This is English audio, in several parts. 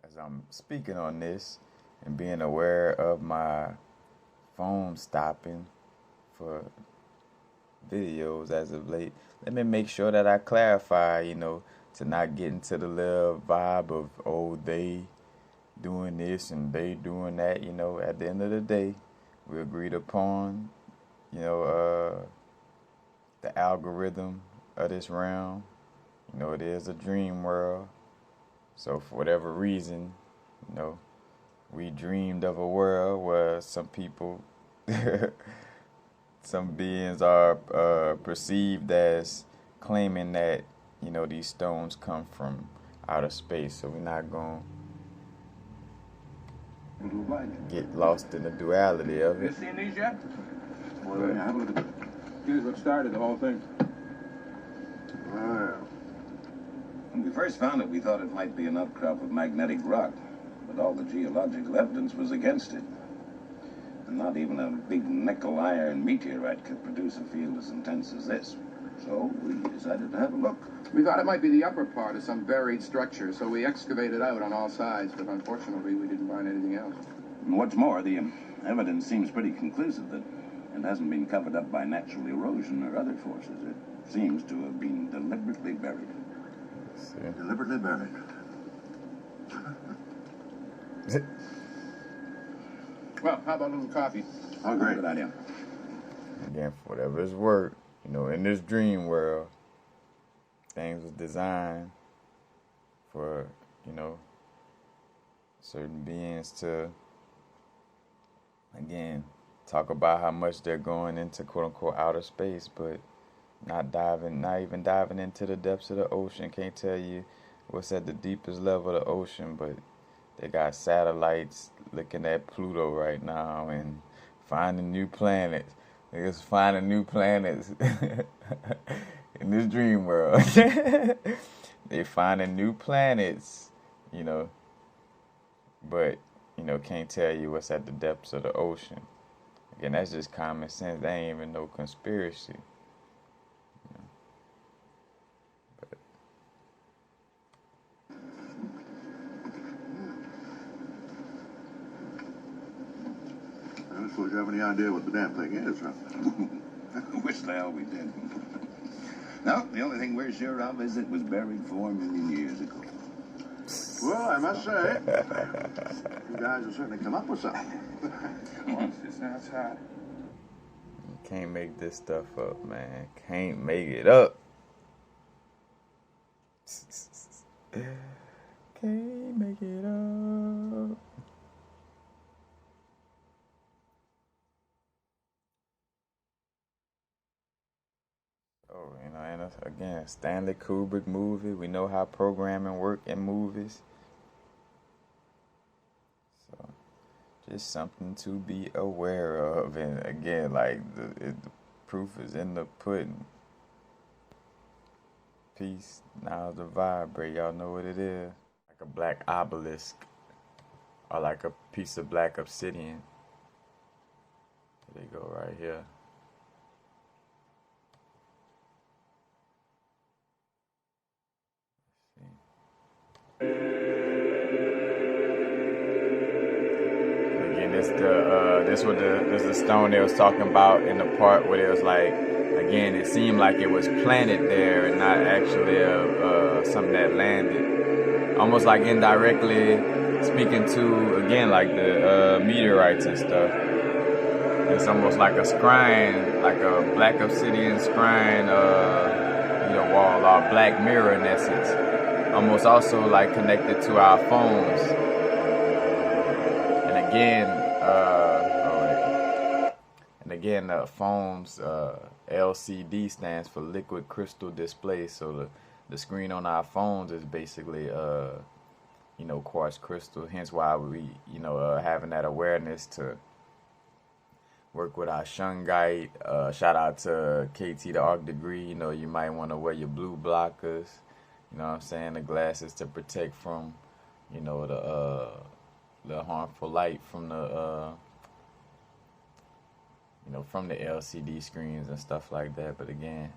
as I'm speaking on this and being aware of my phone stopping for videos as of late, let me make sure that I clarify, to not get into the little vibe of, oh, they doing this and they doing that. At the end of the day, we agreed upon, the algorithm of this realm. It is a dream world. So for whatever reason, we dreamed of a world where some people, some beings are perceived as claiming that, these stones come from outer space. So we're not going to get lost in the duality of it. You seen these yet? Well, have a look at them. Here's what started the whole thing. Wow. When we first found it, we thought it might be an outcrop of magnetic rock, but all the geological evidence was against it. And not even a big nickel-iron meteorite could produce a field as intense as this. So we decided to have a look. We thought it might be the upper part of some buried structure, so we excavated out on all sides, but unfortunately we didn't find anything else. And what's more, the evidence seems pretty conclusive that it hasn't been covered up by natural erosion or other forces. It seems to have been deliberately buried. Deliberately buried. Well, how about a little coffee? Oh, great. Good idea. Again, for whatever it's worth, in this dream world, things was designed for, certain beings to, again, talk about how much they're going into quote unquote outer space, but not even diving into the depths of the ocean. Can't tell you what's at the deepest level of the ocean, but they got satellites looking at Pluto right now and finding new planets. They're just finding new planets in this dream world. They finding new planets, but can't tell you what's at the depths of the ocean. Again, that's just common sense. That ain't even no conspiracy. But I don't suppose you have any idea what the damn thing is, huh? Wish the hell we did. No, the only thing we're sure of is it was buried 4 million years ago. Well, I must say, you guys have certainly come up with something. Once it's outside. you can't make this stuff up, man. Can't make it up. Can't make it up. Oh, and again, Stanley Kubrick movie. We know how programming work in movies. So, just something to be aware of. And again, like the proof is in the pudding. Peace. Now the vibrate. Y'all know what it is. Like a black obelisk, or like a piece of black obsidian. There you go, right here. Again, this was the stone they was talking about in the part where it was like, again, it seemed like it was planted there and not actually something that landed. Almost like indirectly speaking to, again, like the meteorites and stuff. It's almost like a shrine, like a black obsidian shrine, wall, or black mirror in essence. Almost also like connected to our phones. And again, phones, LCD stands for liquid crystal display. So the screen on our phones is basically, quartz crystal. Hence why we, having that awareness to work with our shungite. Shout out to KT the Arc Degree. You might want to wear your blue blockers. You know what I'm saying? The glasses to protect from, the harmful light from the, from the LCD screens and stuff like that. But again,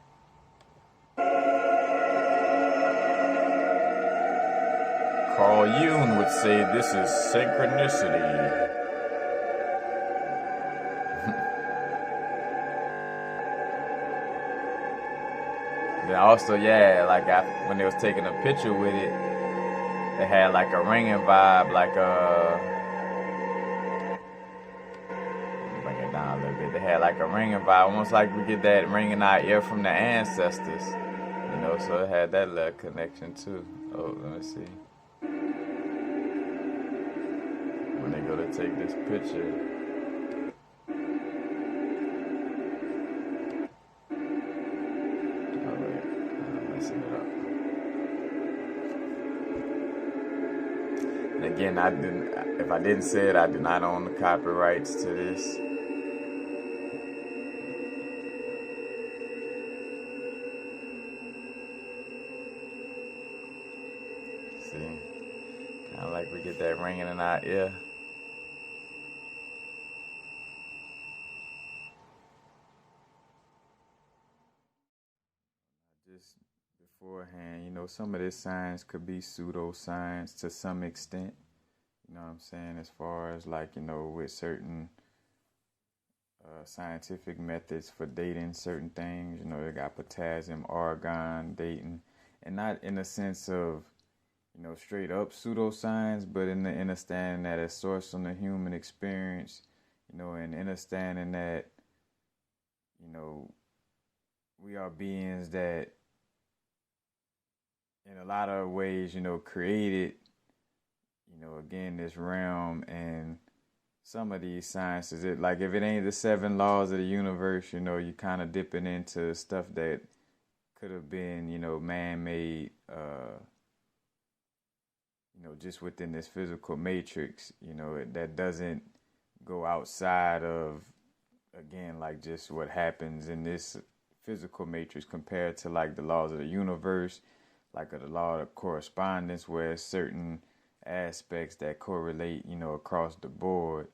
Carl Jung would say this is synchronicity. Then also, yeah, like when they was taking a picture with it, they had like a ringing vibe, like bring it down a little bit. They had like a ringing vibe, almost like we get that ring in our ear from the ancestors, so it had that little connection too. Oh, let me see. When they go to take this picture. Oh wait, I'm messing it up. And again, if I didn't say it, I do not own the copyrights to this. See, kind of like we get that ringing in our ear. Just beforehand, some of this science could be pseudoscience to some extent. You know what I'm saying? As far as with certain scientific methods for dating certain things. They got potassium, argon dating, and not in the sense of straight up pseudoscience, but in the understanding that it's sourced on the human experience, and understanding that we are beings that in a lot of ways created again this realm. And some of these sciences, if it ain't the 7 laws of the universe, you kind of dipping into stuff that could have been man-made, just within this physical matrix, that doesn't go outside of, again, just what happens in this physical matrix compared to the laws of the universe, the law of correspondence, where certain aspects that correlate, across the board,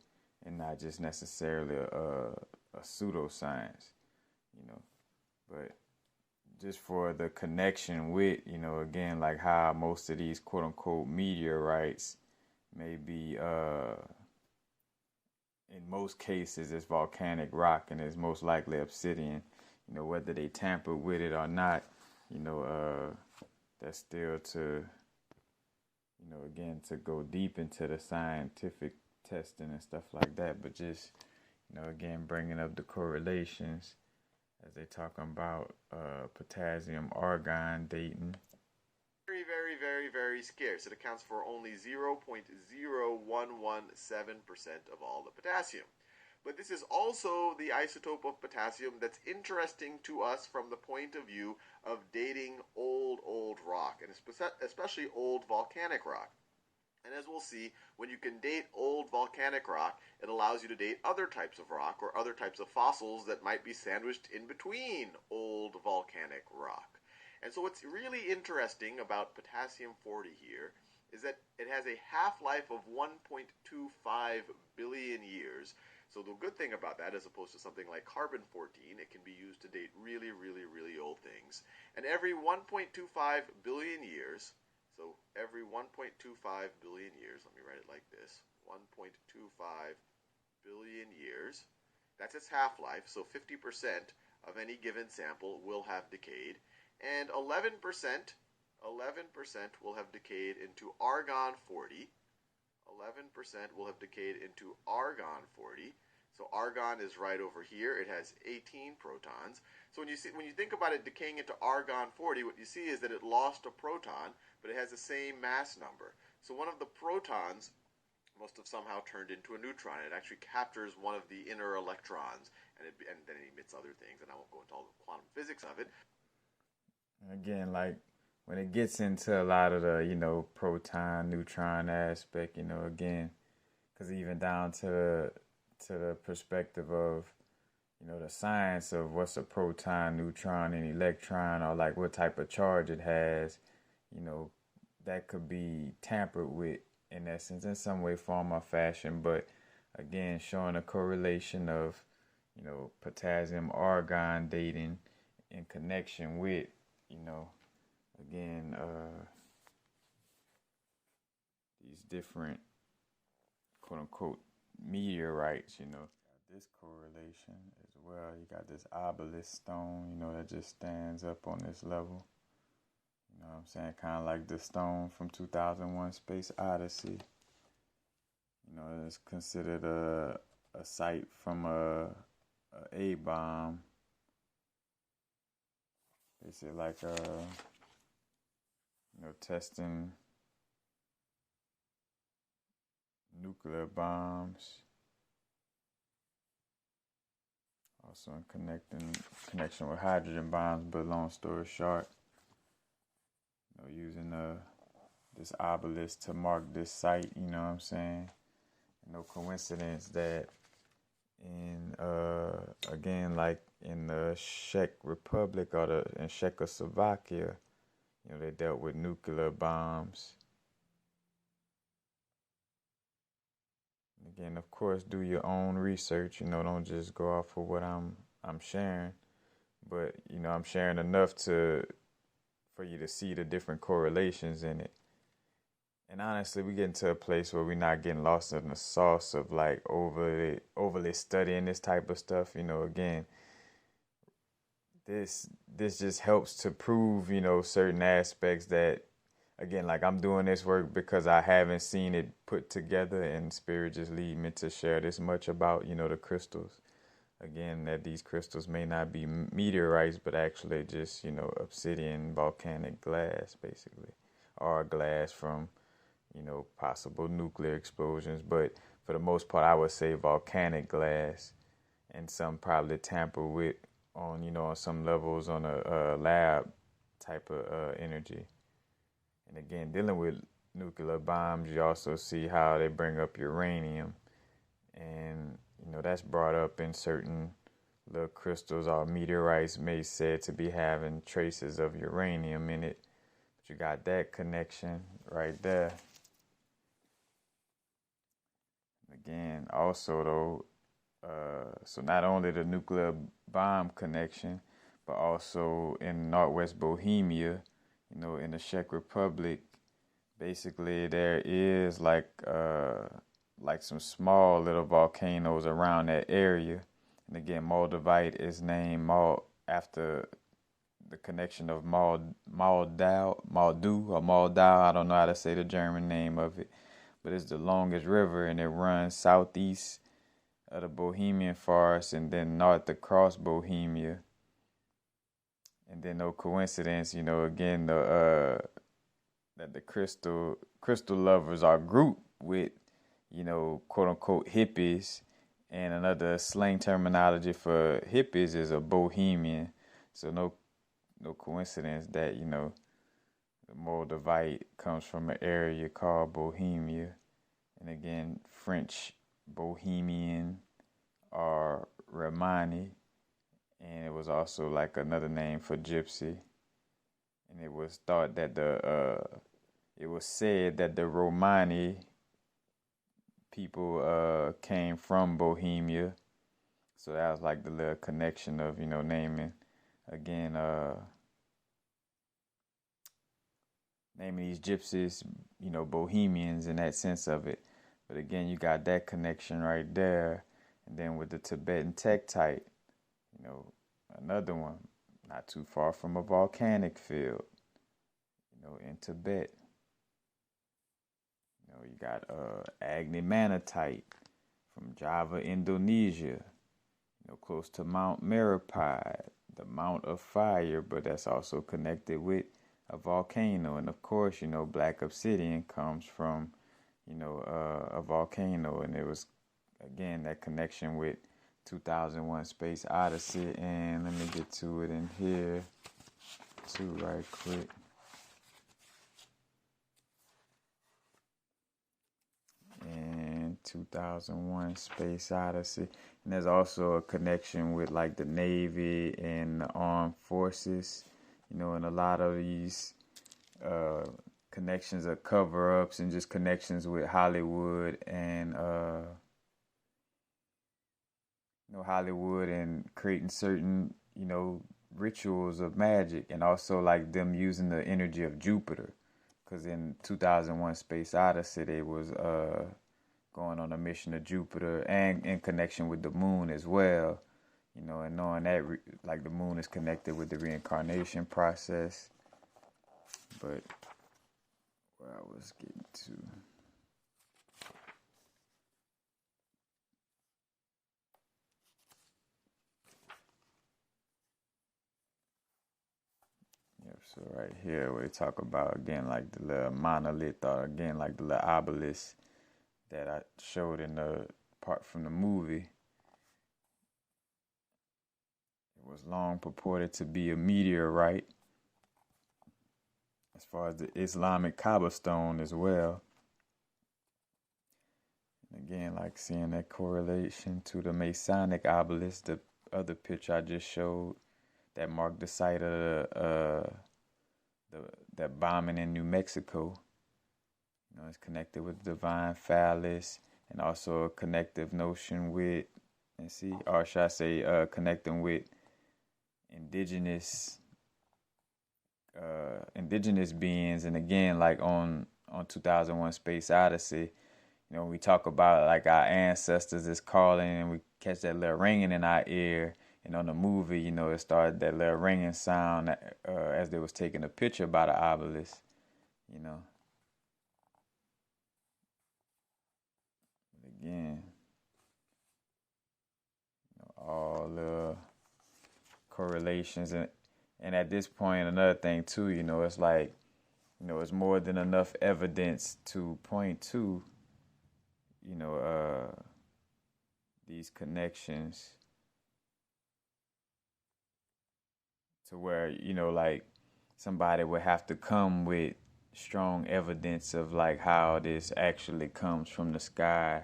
and not just necessarily a pseudoscience, but just for the connection with, again, how most of these quote unquote meteorites may be, in most cases, it's volcanic rock and it's most likely obsidian, whether they tamper with it or not, that's still to, again, to go deep into the scientific testing and stuff like that. But just, again, bringing up the correlations as they talk about potassium argon dating. Very, very, very, very scarce. It accounts for only 0.0117% of all the potassium. But this is also the isotope of potassium that's interesting to us from the point of view of dating old rock, and especially old volcanic rock. And as we'll see, when you can date old volcanic rock, it allows you to date other types of rock or other types of fossils that might be sandwiched in between old volcanic rock. And so what's really interesting about potassium-40 here is that it has a half-life of 1.25 billion years. So the good thing about that, as opposed to something like carbon-14, it can be used to date really, really, really old things. And every 1.25 billion years, so every 1.25 billion years, let me write it like this, 1.25 billion years, that's its half-life, so 50% of any given sample will have decayed, and 11% will have decayed into argon-40, 11% will have decayed into argon-40. So argon is right over here. It has 18 protons. So when you think about it decaying into argon-40, what you see is that it lost a proton, but it has the same mass number. So one of the protons must have somehow turned into a neutron. It actually captures one of the inner electrons, and then it emits other things, and I won't go into all the quantum physics of it. Again, when it gets into a lot of the, proton, neutron aspect, again, because even down to the perspective of, the science of what's a proton, neutron, and electron, or what type of charge it has, that could be tampered with in essence in some way, form, or fashion. But again, showing a correlation of, potassium argon dating in connection with, again, these different quote unquote meteorites, This correlation as well. You got this obelisk stone, that just stands up on this level. You know what I'm saying? Kind of like the stone from 2001 Space Odyssey. It's considered a site from a bomb. They say like testing nuclear bombs. Also in connection with hydrogen bombs, but long story short, using this obelisk to mark this site, you know what I'm saying? No coincidence that again, like in the Czech Republic or in Czechoslovakia, they dealt with nuclear bombs. Again, of course, do your own research. Don't just go off of what I'm sharing. But I'm sharing enough for you to see the different correlations in it. And honestly, we get into a place where we're not getting lost in the sauce of like overly studying this type of stuff. Again, this just helps to prove certain aspects that. Again, like I'm doing this work because I haven't seen it put together, and Spirit just lead me to share this much about, the crystals. Again, that these crystals may not be meteorites, but actually just, obsidian volcanic glass, basically, or glass from, possible nuclear explosions. But for the most part, I would say volcanic glass, and some probably tamper with on, on some levels on a lab type of energy. And again, dealing with nuclear bombs, you also see how they bring up uranium. And, that's brought up in certain little crystals or meteorites may said to be having traces of uranium in it. But you got that connection right there. Again, also though, so not only the nuclear bomb connection, but also in Northwest Bohemia, in the Czech Republic, basically there is like some small little volcanoes around that area. And again, Moldavite is named after the connection of Moldau, I don't know how to say the German name of it, but it's the longest river, and it runs southeast of the Bohemian Forest and then north across Bohemia. And then no coincidence, again, that the crystal lovers are grouped with, quote unquote hippies, and another slang terminology for hippies is a bohemian. So no coincidence that, the Moldavite comes from an area called Bohemia. And again, French Bohemian or Romani. And it was also like another name for gypsy. And it was thought that it was said that the Romani people came from Bohemia. So that was like the little connection of, naming, again, naming these gypsies, Bohemians in that sense of it. But again, you got that connection right there. And then with the Tibetan tektite, another one, not too far from a volcanic field, in Tibet. You got Agni Manatite from Java, Indonesia, close to Mount Merapi, the Mount of Fire, but that's also connected with a volcano. And of course, Black Obsidian comes from, a volcano. And it was, again, that connection with 2001 Space Odyssey. And let me get to it in here too right quick. And 2001 Space Odyssey. And there's also a connection with like the Navy and the armed forces, and a lot of these connections are cover-ups and just connections with Hollywood and Hollywood and creating certain rituals of magic, and also like them using the energy of Jupiter because in 2001 Space Odyssey, they was going on a mission to Jupiter and in connection with the moon as well, you know, and knowing that like the moon is connected with the reincarnation process. But where I was getting to, yep, so right here we talk about again like the little monolith, or again like the little obelisk that I showed in the part from the movie. It was long purported to be a meteorite, as far as the Islamic cobblestone as well. And again, like seeing that correlation to the Masonic obelisk, the other picture I just showed that marked the site of that bombing in New Mexico. You know, it's connected with divine phallus, and also a connective notion with, or should I say, connecting with indigenous beings. And again, like on 2001 Space Odyssey, you know, we talk about like our ancestors is calling, and we catch that little ringing in our ear. And on the movie, you know, it started that little ringing sound as they was taking a picture by the obelisk, you know. But again, you know, all the correlations, and at this point, another thing too, you know, it's like, you know, it's more than enough evidence to point to, you know, these connections to where, you know, like somebody would have to come with strong evidence of like how this actually comes from the sky,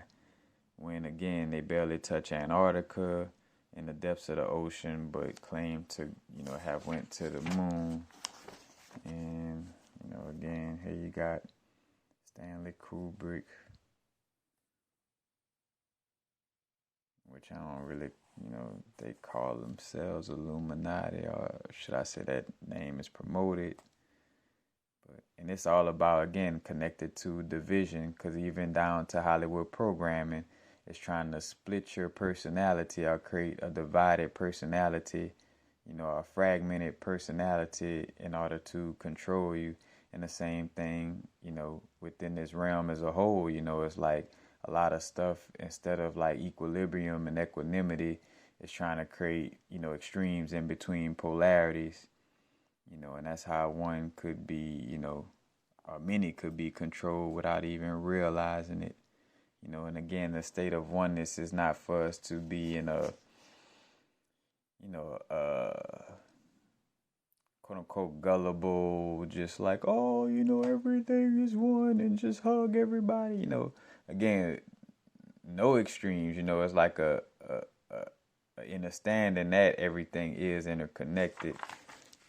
when again they barely touch Antarctica in the depths of the ocean, but claim to, you know, have went to the moon. And, you know, again, here you got Stanley Kubrick, which I don't really, you know, they call themselves Illuminati, or should I say that name is promoted. And it's all about, again, connected to division, because even down to Hollywood programming, it's trying to split your personality or create a divided personality, you know, a fragmented personality in order to control you. And the same thing, you know, within this realm as a whole, you know, it's like a lot of stuff, instead of like equilibrium and equanimity, is trying to create, you know, extremes in between polarities, you know, and that's how one could be, you know, or many could be controlled without even realizing it. You know, and again, the state of oneness is not for us to be in a, you know, quote unquote gullible, just like, oh, you know, everything is one and just hug everybody. You know, again, no extremes. You know, it's like a understanding that everything is interconnected.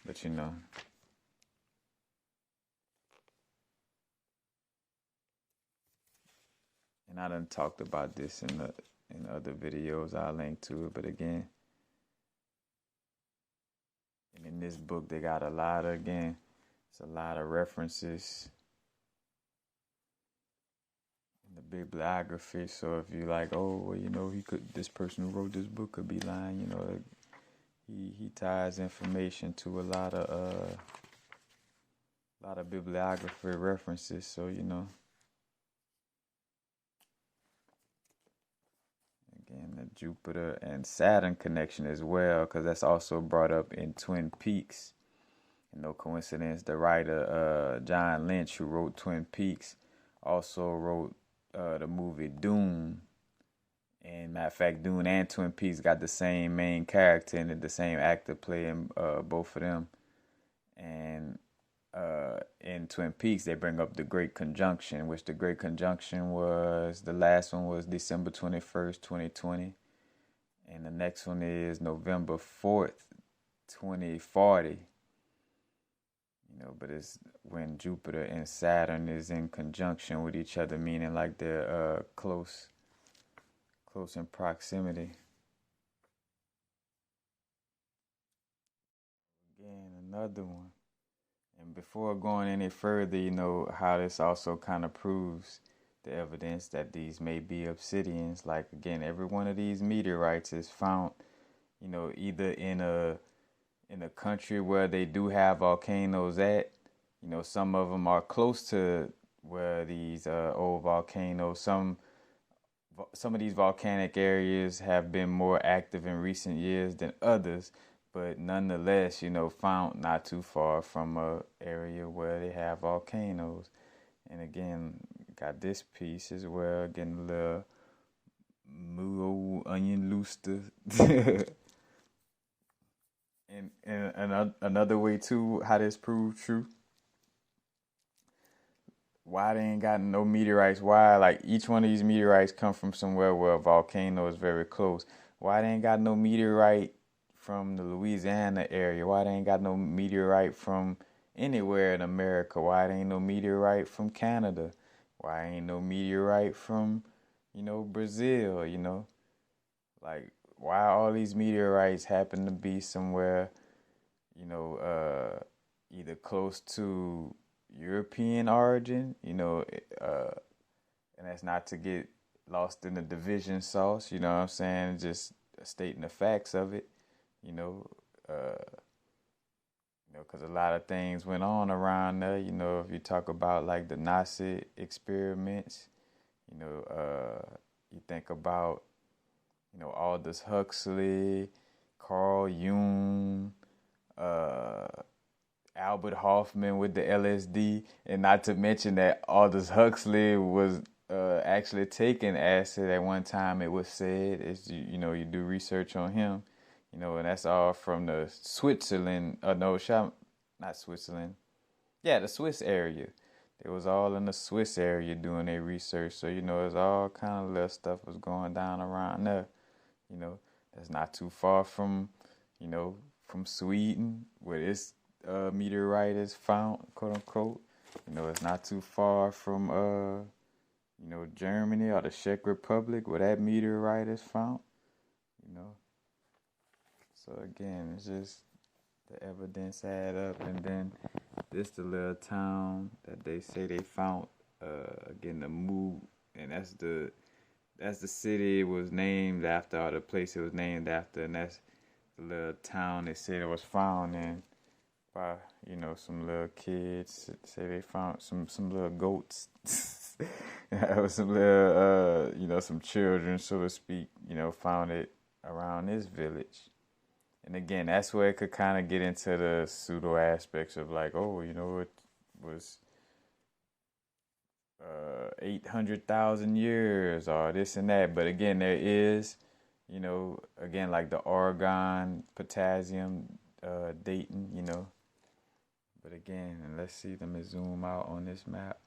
But you know. And I done talked about this in other videos. I'll link to it. But again, and in this book, they got a lot of references in the bibliography. So if you like, oh, well, you know, this person who wrote this book could be lying. You know, he ties information to a lot of bibliography references. So you know. Again, the Jupiter and Saturn connection as well, because that's also brought up in Twin Peaks. And no coincidence, the writer John Lynch, who wrote Twin Peaks, also wrote the movie Dune. And matter of fact, Dune and Twin Peaks got the same main character and the same actor playing both of them. And in Twin Peaks, they bring up the Great Conjunction, which the Great Conjunction was, the last one was December 21st, 2020. And the next one is November 4th, 2040. You know, but it's when Jupiter and Saturn is in conjunction with each other, meaning like they're close in proximity. Again, another one. And before going any further, how this also kind of proves the evidence that these may be obsidians. Like, again, every one of these meteorites is found, either in a country where they do have volcanoes at. Some of them are close to where these old volcanoes. Some of these volcanic areas have been more active in recent years than others, but nonetheless, found not too far from a area where they have volcanoes. And again, got this piece as well, getting a little moo onion looster. and another way too, how this proves true. Why they ain't got no meteorites? Why, like, each one of these meteorites come from somewhere where a volcano is very close? Why they ain't got no meteorite from the Louisiana area? Why they ain't got no meteorite from anywhere in America? Why there ain't no meteorite from Canada? Why ain't no meteorite from, Brazil, Like, why all these meteorites happen to be somewhere, either close to European origin, and that's not to get lost in the division sauce, you know what I'm saying? Just stating the facts of it, because a lot of things went on around there, if you talk about like the Nazi experiments, you think about, Aldous Huxley, Carl Jung, Albert Hoffman with the LSD, and not to mention that Aldous Huxley was actually taking acid at one time. It was said, you do research on him, and that's all from the Switzerland. Not Switzerland. Yeah, the Swiss area. It was all in the Swiss area doing their research. So it's all kind of little stuff was going down around there. That's not too far from, from Sweden, where this meteorite is found, quote unquote. It's not too far from, Germany or the Czech Republic, where that meteorite is found. So again, it's just the evidence add up, and then this the little town that they say they found. Again, the Mu, and that's the city it was named after, or the place it was named after, and that's the little town they said it was found in by, some little kids. Say they found some little goats. Some little, some children, so to speak, found it around this village. And again, that's where it could kind of get into the pseudo aspects of like, oh, it was 800,000 years or this and that. But again, there is, again, like the argon, potassium dating, But again, let's see, let me zoom out on this map.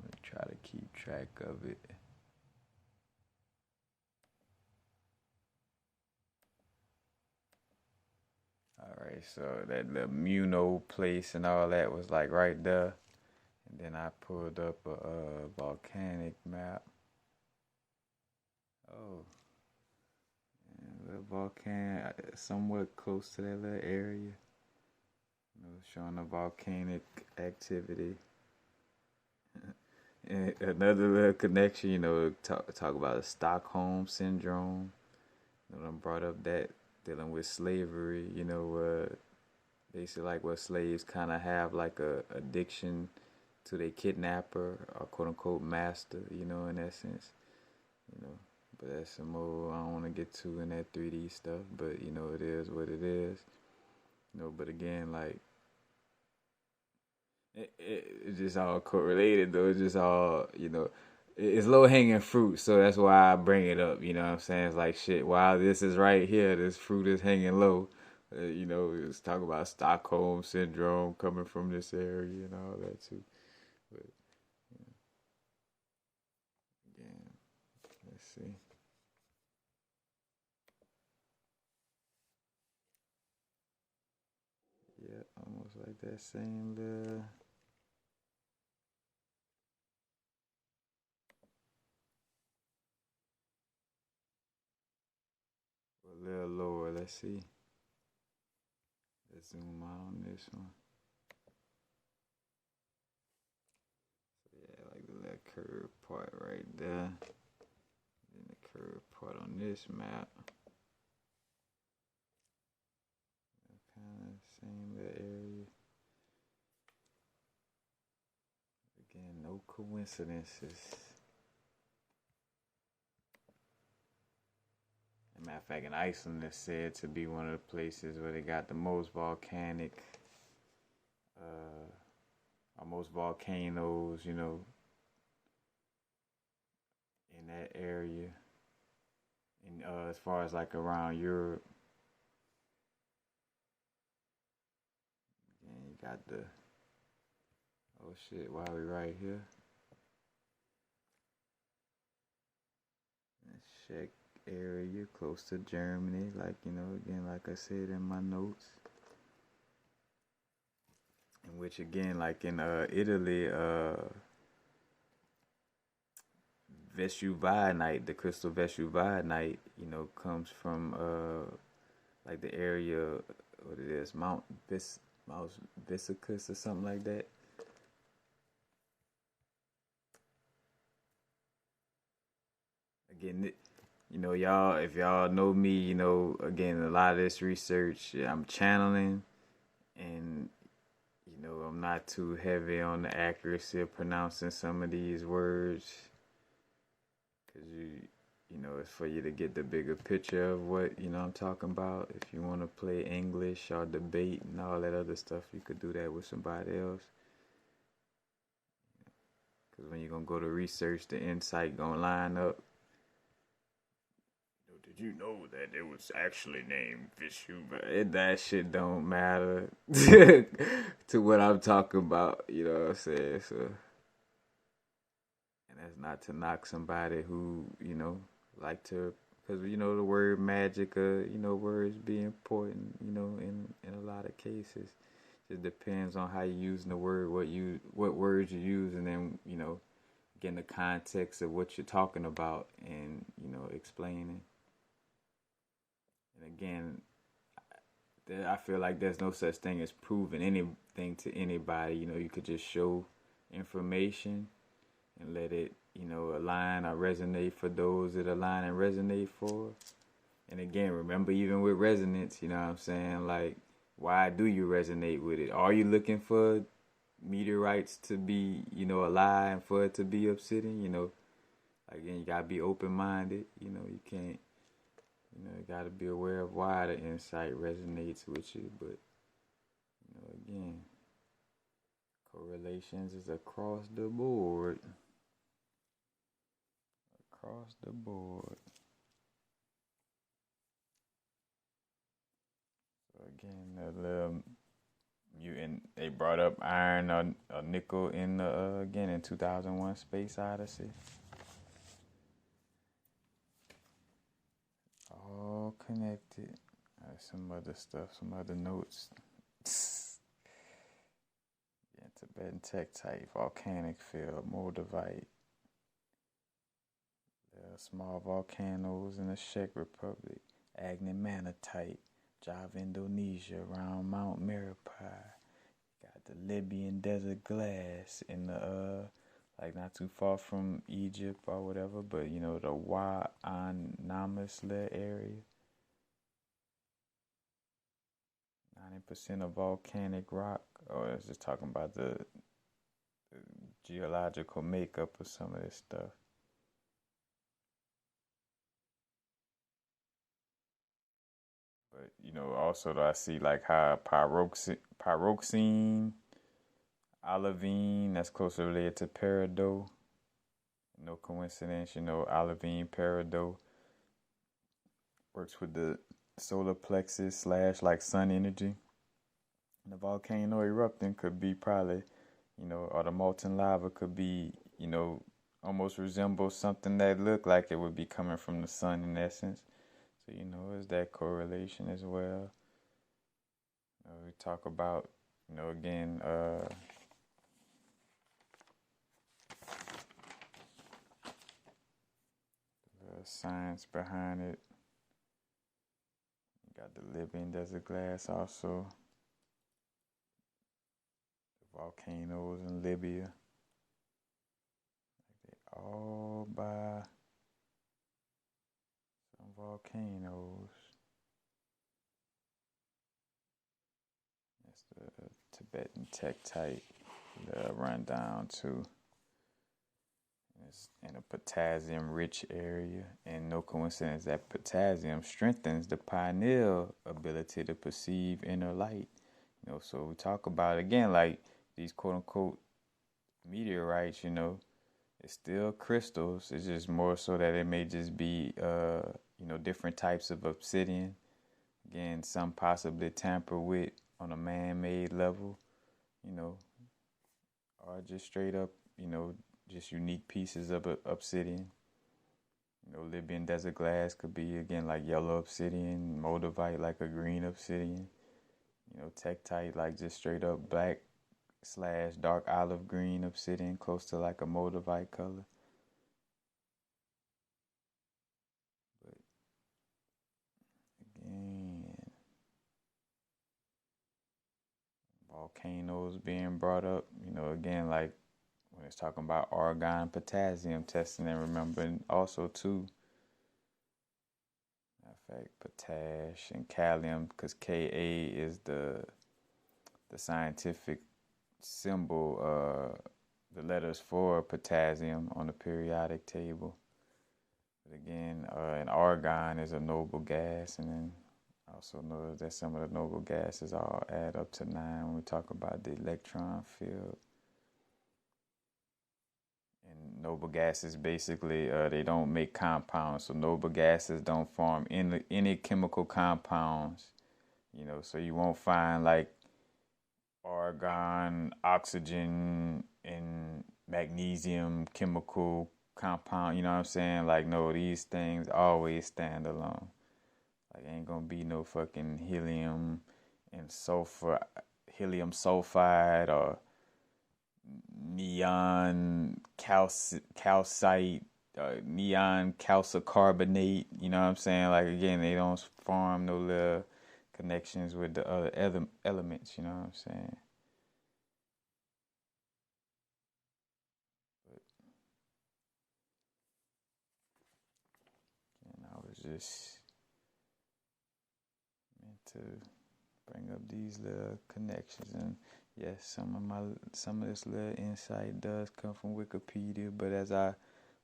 Let me try to keep track of it. Alright, so that little Muno place and all that was like right there. And then I pulled up a volcanic map. Oh. And a little volcano, somewhat close to that little area. Showing the volcanic activity. And another little connection, talk about the Stockholm Syndrome. I brought up that dealing with slavery, basically like where slaves kind of have like a addiction to their kidnapper or quote unquote master, in essence, but that's some more I don't want to get too in that 3D stuff, but it is what it is, but again, like it's just all correlated though. It's just all, it's low hanging fruit, so that's why I bring it up. You know what I'm saying? It's like shit. While this is right here, this fruit is hanging low. It's talking about Stockholm Syndrome coming from this area and all that too. But again, let's see. Yeah, almost like that same little. little lower. Let's see. Let's zoom out on this one. Yeah, like the little curved part right there. And the curved part on this map. Kind of same little area. Again, no coincidences. As a matter of fact, in Iceland is said to be one of the places where they got the most volcanic, or most volcanoes, you know, in that area. And as far as like around Europe, and you got the, oh shit, why are we right here? Czech area, close to Germany, like, you know, again, like I said in my notes. In which, again, like in Italy, Vesuvianite, the crystal Vesuvianite, you know, comes from like the area, what it is, Mount Vesicus or something like that. Again, you know, y'all, if y'all know me, you know, again, a lot of this research I'm channeling, and you know, I'm not too heavy on the accuracy of pronouncing some of these words, because you know, it's for you to get the bigger picture of what, you know, I'm talking about. If you want to play English or debate and all that other stuff, you could do that with somebody else. Because when you're going to go to research, the insight going to line up. Did you know that it was actually named Vesuvius? That shit don't matter to what I'm talking about, you know what I'm saying? So, and that's not to knock somebody who, you know, like to, because, you know, the word magic, you know, words be important, you know, in a lot of cases. It depends on how you using the word, what words you use, and then, you know, getting the context of what you're talking about and, you know, explaining. And again, I feel like there's no such thing as proving anything to anybody. You know, you could just show information and let it, you know, align or resonate for those that align and resonate for. And again, remember, even with resonance, you know what I'm saying? Like, why do you resonate with it? Are you looking for meteorites to be, you know, alive and for it to be obsidian? You know, again, you gotta be open-minded. You know, you can't. You know, you got to be aware of why the insight resonates with you. But, you know, again, correlations is across the board. Across the board. So, again, they brought up iron or nickel in, again, in 2001 Space Odyssey. All connected. Some other stuff, some other notes. Yeah, Tibetan Tektite, volcanic field, Moldavite. There are small volcanoes in the Czech Republic, Agnemanitite, Java, Indonesia, around Mount Marapi. Got the Libyan desert glass in the like not too far from Egypt or whatever, but you know, the Wa-an-Namasle area. 90% of volcanic rock, or it's just talking about the geological makeup of some of this stuff. But, you know, also I see like how pyroxene, olivine, that's closely related to peridot. No coincidence, you know, olivine, peridot works with the solar plexus / like sun energy. And the volcano erupting could be probably, you know, or the molten lava could be, you know, almost resemble something that looked like it would be coming from the sun in essence. So, you know, is that correlation as well? We talk about, you know, again, the science behind it. got the Libyan desert glass also. The volcanoes in Libya. They all by some volcanoes. That's the Tibetan Tektite rundown too. It's in a potassium-rich area, and no coincidence that potassium strengthens the pineal ability to perceive inner light. You know, so we talk about again like these quote-unquote meteorites. You know, it's still crystals. It's just more so that it may just be different types of obsidian. Again, some possibly tampered with on a man-made level. You know, or just straight up. Just unique pieces of obsidian. Libyan desert glass could be, again, like yellow obsidian, moldavite like a green obsidian, tektite like just straight up black / dark olive green obsidian, close to like a moldavite color. But again, volcanoes being brought up, again, like when it's talking about argon and potassium testing, and remembering also too, in fact, potash and kalium, because Ka is the scientific symbol, the letters for potassium on the periodic table. But again, and argon is a noble gas, and then also know that some of the noble gases all add up to 9 when we talk about the electron field. And noble gases basically, they don't make compounds. So noble gases don't form any chemical compounds, so you won't find like argon, oxygen, and magnesium chemical compound, you know what I'm saying? Like, no, these things always stand alone. Like, ain't gonna be no fucking helium sulfide or neon calcite, neon calcicarbonate, you know what I'm saying? Like, again, they don't form no little connections with the other elements, you know what I'm saying? But, I was just meant to bring up these little connections, and yes, some of this little insight does come from Wikipedia, but as I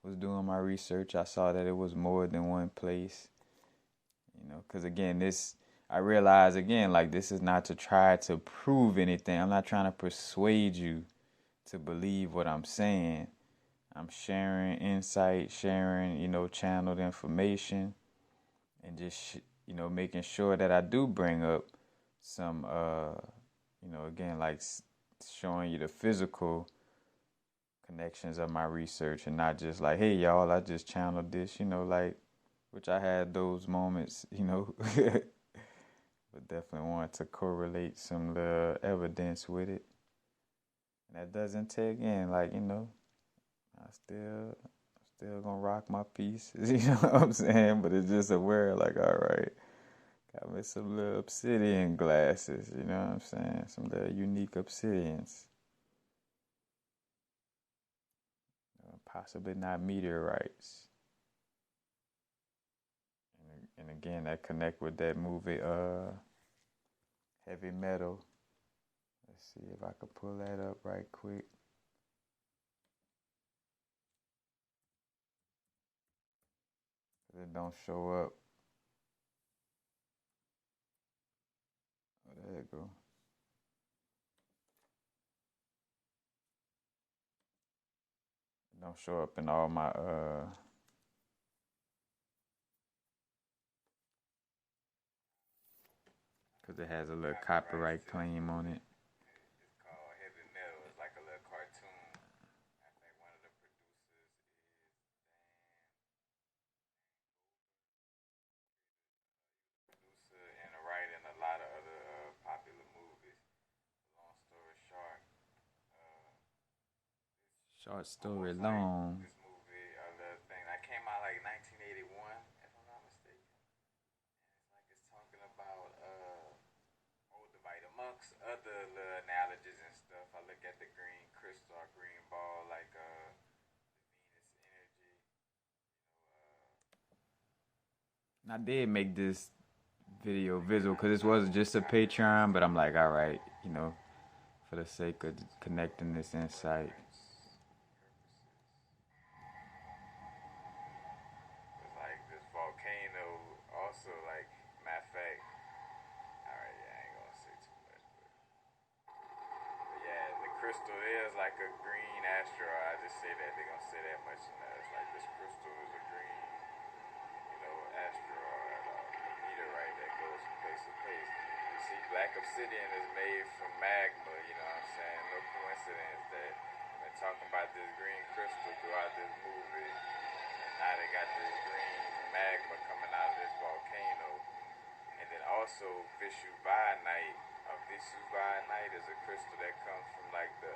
was doing my research, I saw that it was more than one place, because again, I realize again, like, this is not to try to prove anything. I'm not trying to persuade you to believe what I'm saying. I'm sharing insight, sharing, channeled information, and just, making sure that I do bring up some, again, like showing you the physical connections of my research, and not just like, hey, y'all, I just channeled this, like, which I had those moments, but definitely wanted to correlate some little evidence with it. And that doesn't take, again, like, I still gonna rock my pieces, you know what I'm saying? But it's just aware, like, all right, got me some little obsidian glasses, you know what I'm saying? Some little unique obsidians. Possibly not meteorites. And again, that connect with that movie, Heavy Metal. Let's see if I could pull that up right quick. It don't show up. Oh, there you go. It don't show up in all my because it has a little copyright claim on it. It's called Heavy Metal. It's like a little cartoon. I think one of the producers is producer and a writer in a lot of other popular movies. Long story short, short story long. This movie, the thing that came out like 1981, if I'm not mistaken. And it's like it's talking about other little analogies and stuff. I look at the green crystal or green ball like Venus energy. And I did make this video visual because this wasn't just a Patreon, but I'm like, all right, you know, for the sake of connecting this insight. It's like this volcano also, like, matter of fact, all right, yeah, I ain't gonna say too much, but yeah, the crystal is like a green asteroid. I just say that, they're gonna say that much, and it's like this crystal is a green, you know, asteroid, meteorite that goes from place to place. You see, black obsidian is made from magma, you know what I'm saying? No coincidence that I've been talking about this green crystal throughout this movie, and now they got this green magma coming out of this volcano. And then also Visuvinite is a crystal that comes from like the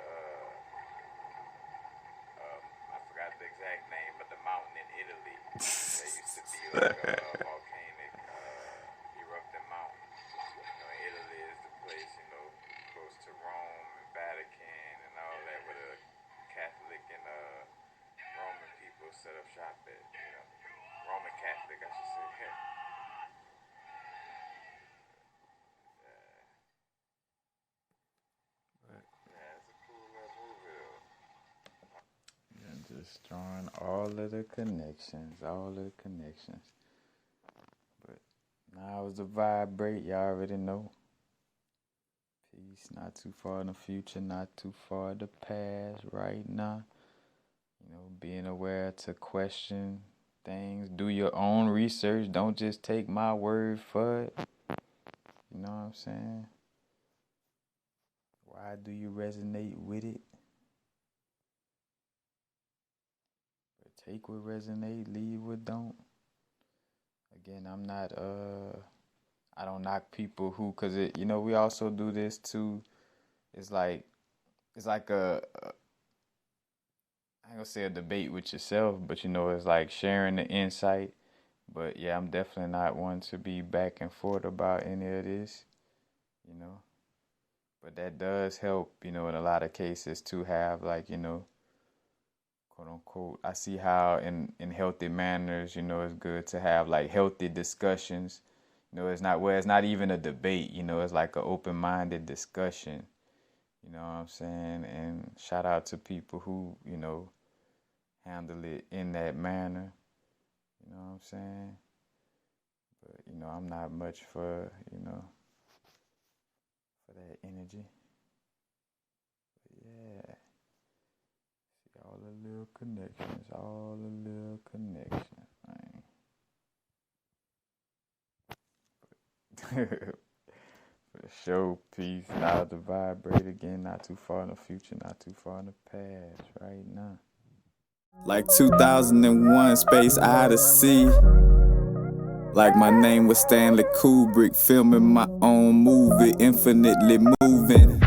I forgot the exact name, but the mountain in Italy that used to be like a volcanic erupting mountain. You know, Italy is the place, you know, close to Rome and Vatican and all that, where the Catholic and Roman people set up shop at, you know, Roman Catholic, I should say. Just drawing all of the connections. But now it's a vibrate, y'all already know. Peace, not too far in the future, not too far in the past right now. You know, being aware to question things, do your own research, don't just take my word for it. You know what I'm saying? Why do you resonate with it? Take what resonate, leave what don't. Again, I'm not, I don't knock people who, cause it, you know, we also do this too. It's like I ain't gonna say a debate with yourself, but you know, it's like sharing the insight. But yeah, I'm definitely not one to be back and forth about any of this, you know. But that does help, you know, in a lot of cases to have, like, you know, quote unquote, I see how in healthy manners, you know, it's good to have like healthy discussions. You know, it's not even a debate, you know, it's like an open-minded discussion. You know what I'm saying? And shout out to people who, you know, handle it in that manner. You know what I'm saying? But, you know, I'm not much for, you know, for that energy. But yeah. All the little connections, man. For sure, peace. Now to vibrate again, not too far in the future, not too far in the past, right now. Like 2001, Space Odyssey. Like my name was Stanley Kubrick, filming my own movie, infinitely moving.